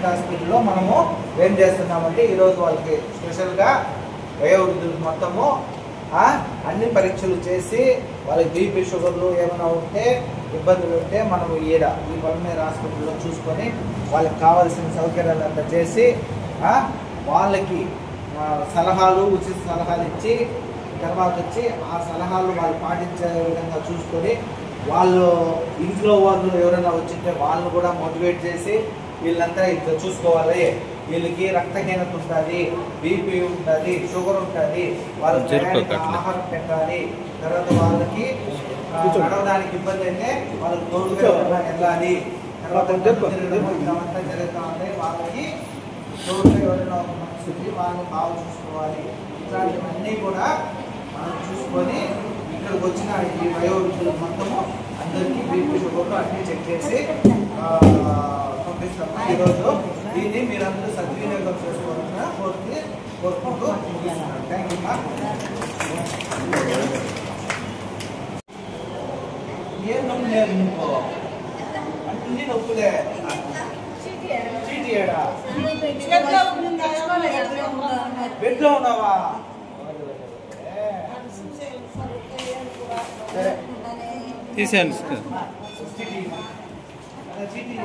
Government హాస్పిటల్లో మనము ఏం చేస్తున్నామంటే ఈరోజు వాళ్ళకి స్పెషల్గా వయోవృద్ధులకు మొత్తము అన్ని పరీక్షలు చేసి వాళ్ళకి బీపీ షుగర్లు ఏమైనా ఉంటే ఇబ్బందులు ఉంటే మనము ఈ పల్మనేర్ హాస్పిటల్లో చూసుకొని వాళ్ళకి కావాల్సిన సౌకర్యాలు అంతా చేసి వాళ్ళకి సలహాలు ఉచిత సలహాలు ఇచ్చి తర్వాత వచ్చి ఆ సలహాలు వాళ్ళు పాటించే విధంగా చూసుకొని వాళ్ళు ఇంట్లో వాళ్ళు ఎవరైనా వచ్చింటే వాళ్ళని కూడా మోటివేట్ చేసి వీళ్ళంతా ఇట్లా చూసుకోవాలి, వీళ్ళకి రక్తహీనత ఉంటుంది, బీపీ ఉంటుంది, షుగర్ ఉంటుంది, వాళ్ళకి ఆహారం పెట్టాలి, తర్వాత వాళ్ళకి నడవడానికి ఇబ్బంది అయితే వాళ్ళకి తోడుగా వెళ్ళాలి, తర్వాత ఇదంతా జరుగుతూ ఉంది, వాళ్ళకి తోడుగా ఎవరైనా ఒక మనిషి వాళ్ళని బాగా చూసుకోవాలి. ఇట్లాంటివన్నీ కూడా మనం చూసుకొని ఇక్కడికి వచ్చిన ఈ వయోవృద్ధులు మొత్తము అందరికీ బీపీ షుగర్ అన్నీ చెక్ చేసి పంపిస్తాము. ఈరోజు దీన్ని మీరందరూ సద్వినియోగం చేసుకోవాలని కోరుకుంటూ ముగిస్తున్నాను. Thank you. ఏం నొప్పి లేదు నీకు అన్ని నొప్పులే చీటీడా బెడ్లో ఉన్నావా? సరే తీసేయండి. చీటీ